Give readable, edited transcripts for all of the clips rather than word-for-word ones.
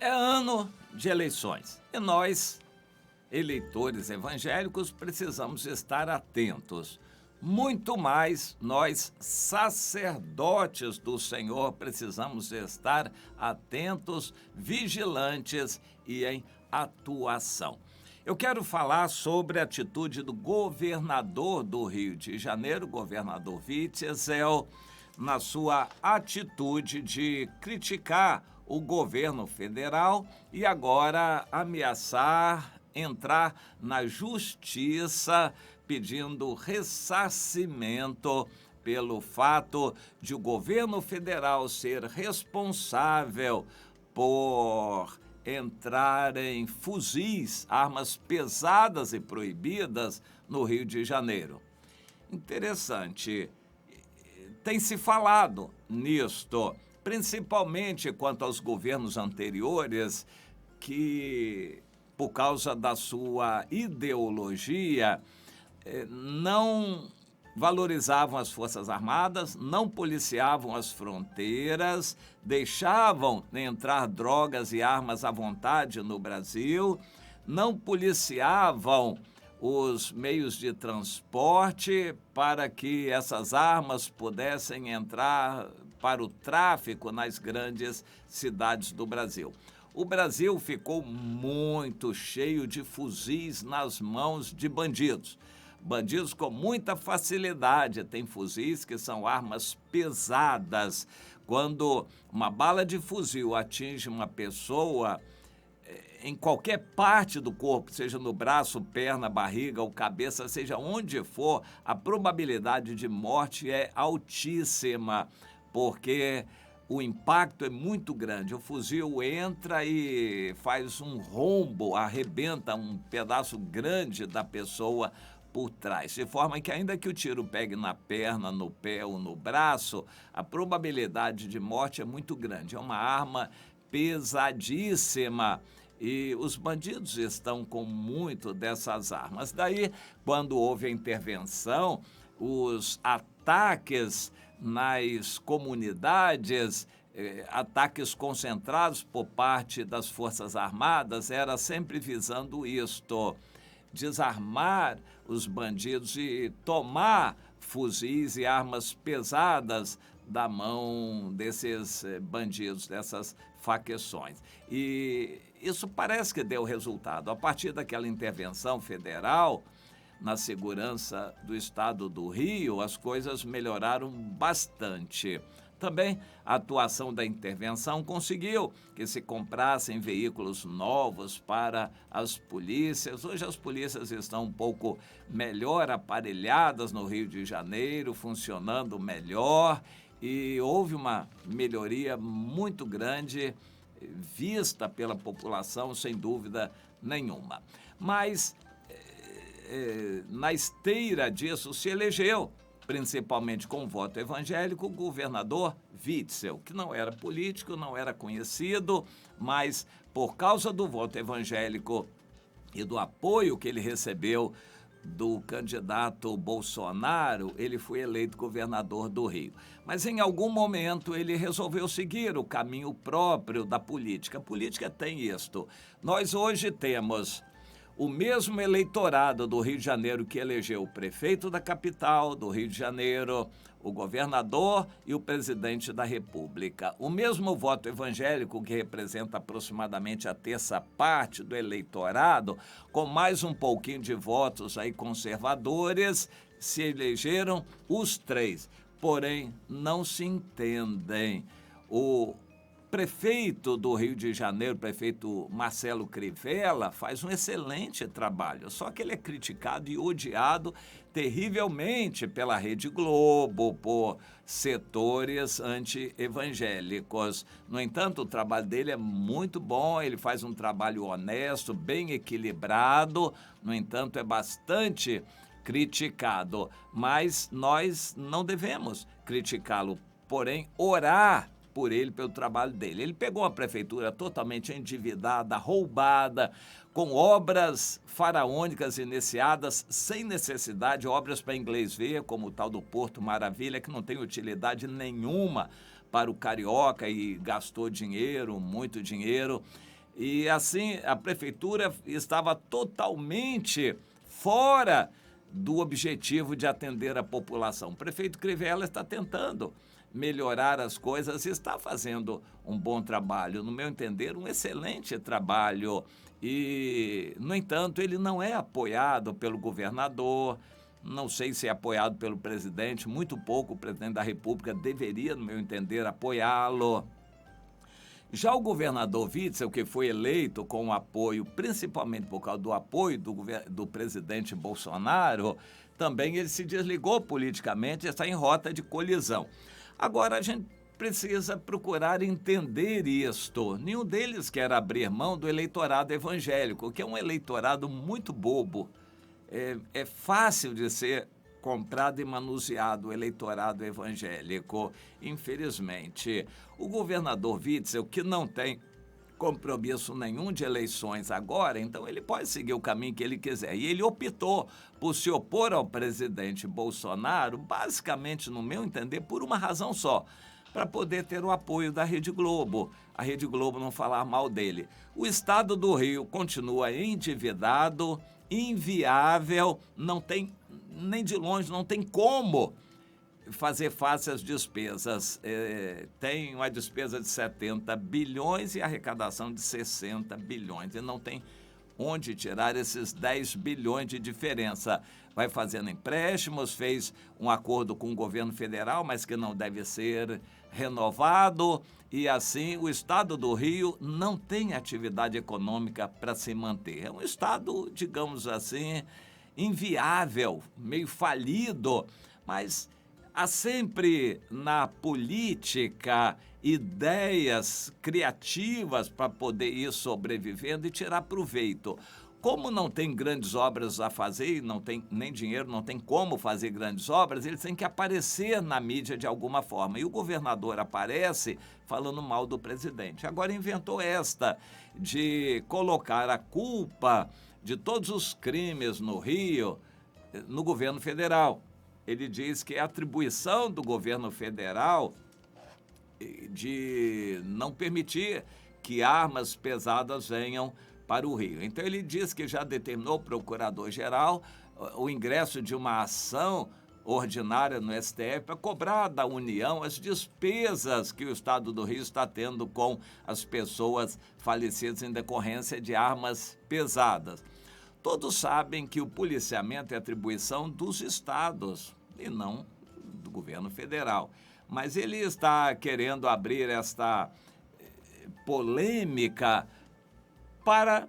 É ano de eleições e nós, eleitores evangélicos, precisamos estar atentos. Muito mais nós, sacerdotes do Senhor, precisamos estar atentos, vigilantes e em atuação. Eu quero falar sobre a atitude do governador do Rio de Janeiro, governador Witzel, na sua atitude de criticar o governo federal e agora ameaçar entrar na justiça pedindo ressarcimento pelo fato de o governo federal ser responsável por entrar em fuzis, armas pesadas e proibidas no Rio de Janeiro. Interessante. Tem se falado nisto, principalmente quanto aos governos anteriores, que, por causa da sua ideologia, não valorizavam as Forças Armadas, não policiavam as fronteiras, deixavam entrar drogas e armas à vontade no Brasil, não policiavam os meios de transporte para que essas armas pudessem entrar para o tráfico nas grandes cidades do Brasil. O Brasil ficou muito cheio de fuzis nas mãos de bandidos. Bandidos com muita facilidade têm fuzis que são armas pesadas. Quando uma bala de fuzil atinge uma pessoa em qualquer parte do corpo, seja no braço, perna, barriga ou cabeça, seja onde for, a probabilidade de morte é altíssima, porque o impacto é muito grande. O fuzil entra e faz um rombo, arrebenta um pedaço grande da pessoa por trás, de forma que ainda que o tiro pegue na perna, no pé ou no braço, a probabilidade de morte é muito grande. É uma arma pesadíssima e os bandidos estão com muito dessas armas. Daí, quando houve a intervenção, os ataques nas comunidades, ataques concentrados por parte das Forças Armadas, era sempre visando isto: desarmar os bandidos e tomar fuzis e armas pesadas da mão desses bandidos, dessas facções. E isso parece que deu resultado. A partir daquela intervenção federal na segurança do estado do Rio, as coisas melhoraram bastante. Também a atuação da intervenção conseguiu que se comprassem veículos novos para as polícias. Hoje as polícias estão um pouco melhor aparelhadas no Rio de Janeiro, funcionando melhor, e houve uma melhoria muito grande vista pela população, sem dúvida nenhuma. Mas na esteira disso se elegeu, principalmente com voto evangélico, o governador Witzel, que não era político, não era conhecido, mas por causa do voto evangélico e do apoio que ele recebeu do candidato Bolsonaro, ele foi eleito governador do Rio. Mas em algum momento ele resolveu seguir o caminho próprio da política. A política tem isto. Nós hoje temos o mesmo eleitorado do Rio de Janeiro que elegeu o prefeito da capital do Rio de Janeiro, o governador e o presidente da República. O mesmo voto evangélico, que representa aproximadamente a terça parte do eleitorado, com mais um pouquinho de votos aí conservadores, se elegeram os três. Porém, não se entendem. O prefeito do Rio de Janeiro, prefeito Marcelo Crivella, faz um excelente trabalho, só que ele é criticado e odiado terrivelmente pela Rede Globo, por setores anti-evangélicos. No entanto, o trabalho dele é muito bom, ele faz um trabalho honesto, bem equilibrado, no entanto, é bastante criticado. Mas nós não devemos criticá-lo, porém, orar por ele, pelo trabalho dele. Ele pegou uma prefeitura totalmente endividada, roubada, com obras faraônicas iniciadas sem necessidade, obras para inglês ver, como o tal do Porto Maravilha, que não tem utilidade nenhuma para o carioca e gastou dinheiro, muito dinheiro. E assim, a prefeitura estava totalmente fora do objetivo de atender a população. O prefeito Crivella está tentando melhorar as coisas e está fazendo um bom trabalho, no meu entender, um excelente trabalho. E, no entanto, ele não é apoiado pelo governador, não sei se é apoiado pelo presidente, muito pouco. O presidente da República deveria, no meu entender, apoiá-lo. Já o governador Witzel, que foi eleito com o apoio, principalmente por causa do apoio do presidente Bolsonaro, também ele se desligou politicamente e está em rota de colisão. Agora, a gente precisa procurar entender isto. Nenhum deles quer abrir mão do eleitorado evangélico, que é um eleitorado muito bobo. É fácil de ser comprado e manuseado o eleitorado evangélico, infelizmente. O governador Witzel, que não tem compromisso nenhum de eleições agora, então ele pode seguir o caminho que ele quiser. E ele optou por se opor ao presidente Bolsonaro, basicamente, no meu entender, por uma razão só: para poder ter o apoio da Rede Globo. A Rede Globo não falar mal dele. O estado do Rio continua endividado, inviável, não tem, nem de longe, não tem como fazer face às despesas. Tem uma despesa de 70 bilhões e arrecadação de 60 bilhões. E não tem onde tirar esses 10 bilhões de diferença. Vai fazendo empréstimos, fez um acordo com o governo federal, mas que não deve ser renovado. E assim, o estado do Rio não tem atividade econômica para se manter. É um estado, digamos assim, inviável, meio falido, mas há sempre na política ideias criativas para poder ir sobrevivendo e tirar proveito. Como não tem grandes obras a fazer, não tem nem dinheiro, não tem como fazer grandes obras, eles têm que aparecer na mídia de alguma forma. E o governador aparece falando mal do presidente. Agora inventou esta de colocar a culpa de todos os crimes no Rio no governo federal. Ele diz que é atribuição do governo federal de não permitir que armas pesadas venham para o Rio. Então ele diz que já determinou o procurador-geral o ingresso de uma ação ordinária no STF para cobrar da União as despesas que o estado do Rio está tendo com as pessoas falecidas em decorrência de armas pesadas. Todos sabem que o policiamento é atribuição dos estados e não do governo federal. Mas ele está querendo abrir esta polêmica para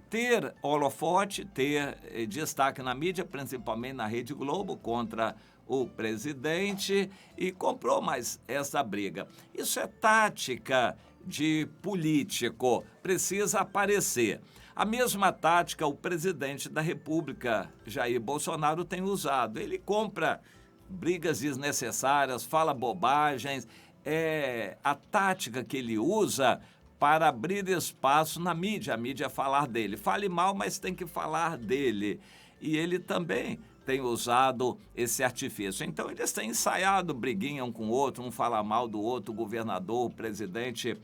ter holofote, ter destaque na mídia, principalmente na Rede Globo, contra o presidente, e comprou mais essa briga. Isso é tática de político, precisa aparecer. A mesma tática o presidente da República, Jair Bolsonaro, tem usado. Ele compra brigas desnecessárias, fala bobagens. É a tática que ele usa para abrir espaço na mídia, a mídia falar dele. Fale mal, mas tem que falar dele. E ele também tem usado esse artifício. Então, eles têm ensaiado briguinha um com o outro, um fala mal do outro, o governador, o presidente.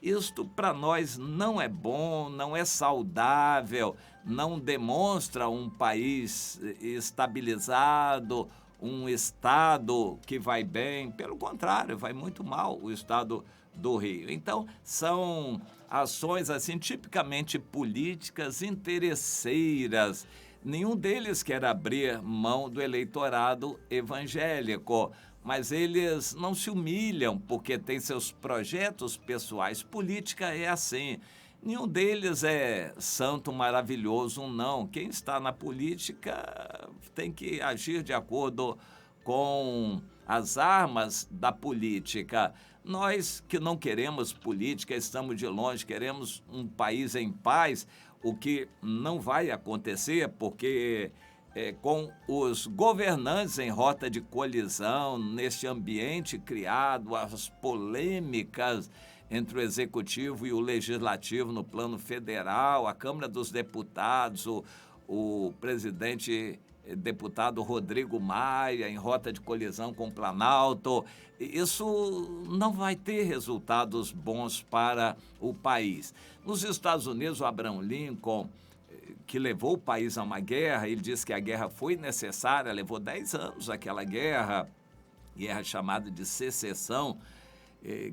Isto para nós não é bom, não é saudável, não demonstra um país estabilizado, um estado que vai bem. Pelo contrário, vai muito mal o estado do Rio. Então, são ações assim tipicamente políticas, interesseiras. Nenhum deles quer abrir mão do eleitorado evangélico, mas eles não se humilham porque têm seus projetos pessoais. Política é assim. Nenhum deles é santo maravilhoso, não. Quem está na política tem que agir de acordo com as armas da política. Nós que não queremos política, estamos de longe, queremos um país em paz, o que não vai acontecer porque com os governantes em rota de colisão, neste ambiente criado, as polêmicas entre o Executivo e o Legislativo no plano federal, a Câmara dos Deputados, o presidente deputado Rodrigo Maia em rota de colisão com o Planalto. Isso não vai ter resultados bons para o país. Nos Estados Unidos, o Abraham Lincoln, que levou o país a uma guerra, ele disse que a guerra foi necessária, levou 10 anos aquela guerra chamada de secessão,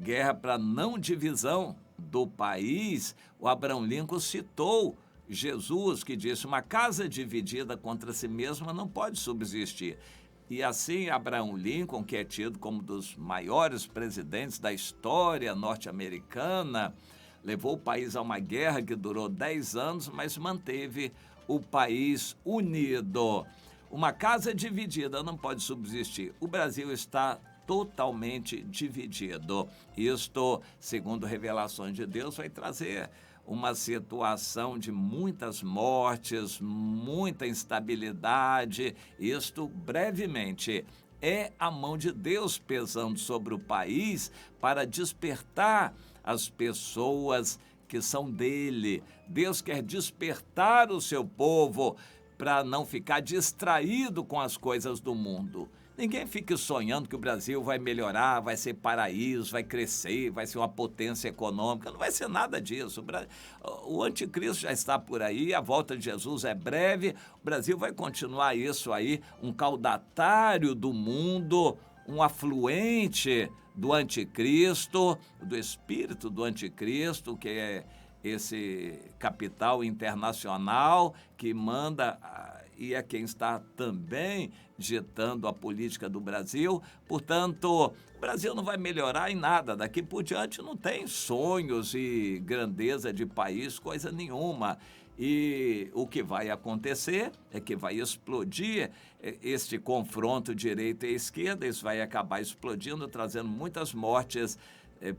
guerra para não divisão do país. O Abraham Lincoln citou Jesus, que disse: uma casa dividida contra si mesma não pode subsistir. E assim, Abraham Lincoln, que é tido como um dos maiores presidentes da história norte-americana, levou o país a uma guerra que durou 10 anos, mas manteve o país unido. Uma casa dividida não pode subsistir. O Brasil está totalmente dividido. Isto, segundo revelações de Deus, vai trazer uma situação de muitas mortes, muita instabilidade. Isto, brevemente, é a mão de Deus pesando sobre o país para despertar as pessoas que são dele. Deus quer despertar o seu povo para não ficar distraído com as coisas do mundo. Ninguém fique sonhando que o Brasil vai melhorar, vai ser paraíso, vai crescer, vai ser uma potência econômica. Não vai ser nada disso. O anticristo já está por aí, a volta de Jesus é breve. O Brasil vai continuar isso aí, um caudatário do mundo, um afluente do anticristo, do espírito do anticristo, que é esse capital internacional que manda e é quem está também ditando a política do Brasil. Portanto, o Brasil não vai melhorar em nada. Daqui por diante não tem sonhos e grandeza de país, coisa nenhuma. E o que vai acontecer é que vai explodir este confronto direita e esquerda. Isso vai acabar explodindo, trazendo muitas mortes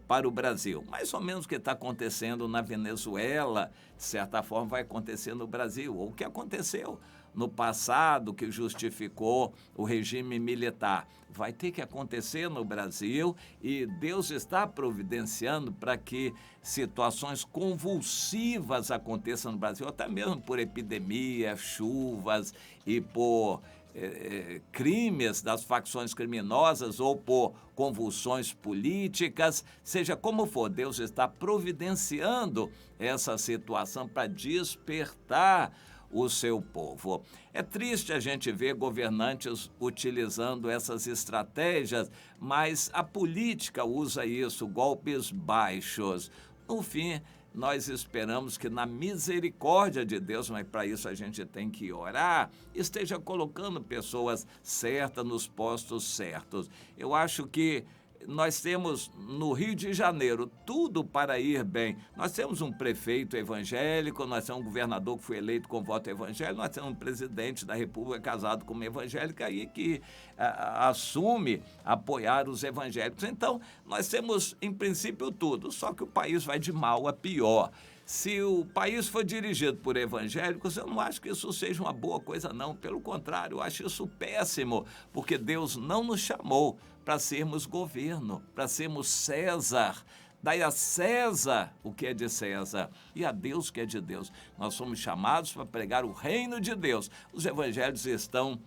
para o Brasil. Mais ou menos o que está acontecendo na Venezuela, de certa forma, vai acontecer no Brasil. Ou o que aconteceu no passado, que justificou o regime militar, vai ter que acontecer no Brasil, e Deus está providenciando para que situações convulsivas aconteçam no Brasil, até mesmo por epidemia, chuvas e por crimes das facções criminosas ou por convulsões políticas, seja como for, Deus está providenciando essa situação para despertar o seu povo. É triste a gente ver governantes utilizando essas estratégias, mas a política usa isso, golpes baixos. No fim, nós esperamos que na misericórdia de Deus, mas para isso a gente tem que orar, esteja colocando pessoas certas nos postos certos. Eu acho que nós temos no Rio de Janeiro tudo para ir bem. Nós temos um prefeito evangélico, nós temos um governador que foi eleito com voto evangélico, nós temos um presidente da República casado com uma evangélica e que assume apoiar os evangélicos. Então, nós temos, em princípio, tudo, só que o país vai de mal a pior. Se o país for dirigido por evangélicos, eu não acho que isso seja uma boa coisa, não. Pelo contrário, eu acho isso péssimo, porque Deus não nos chamou para sermos governo, para sermos César. Dai a César o que é de César e a Deus o que é de Deus. Nós somos chamados para pregar o reino de Deus. Os evangelhos estão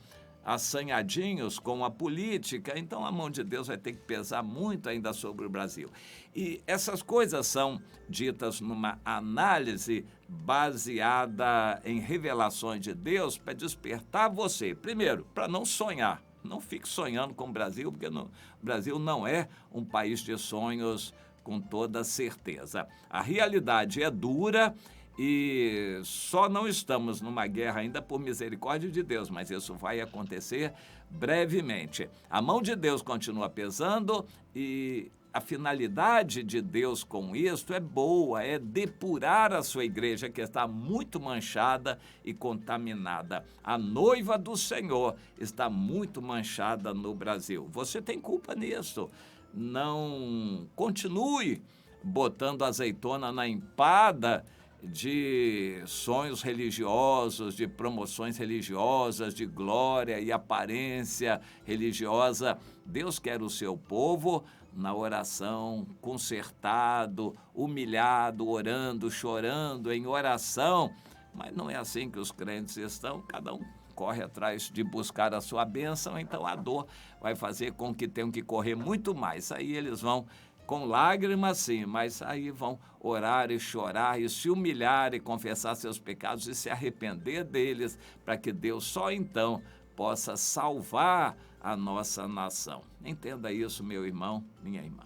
assanhadinhos com a política, então a mão de Deus vai ter que pesar muito ainda sobre o Brasil. E essas coisas são ditas numa análise baseada em revelações de Deus para despertar você, primeiro, para não sonhar. Não fique sonhando com o Brasil, porque o Brasil não é um país de sonhos com toda certeza. A realidade é dura e só não estamos numa guerra ainda por misericórdia de Deus, mas isso vai acontecer brevemente. A mão de Deus continua pesando e a finalidade de Deus com isto é boa, é depurar a sua igreja, que está muito manchada e contaminada. A noiva do Senhor está muito manchada no Brasil. Você tem culpa nisso. Não continue botando azeitona na empada de sonhos religiosos, de promoções religiosas, de glória e aparência religiosa. Deus quer o seu povo na oração, consertado, humilhado, orando, chorando em oração. Mas não é assim que os crentes estão, cada um corre atrás de buscar a sua bênção, então a dor vai fazer com que tenham que correr muito mais. Aí eles vão com lágrimas, sim, mas aí vão orar e chorar e se humilhar e confessar seus pecados e se arrepender deles, para que Deus só então possa salvar a nossa nação. Entenda isso, meu irmão, minha irmã.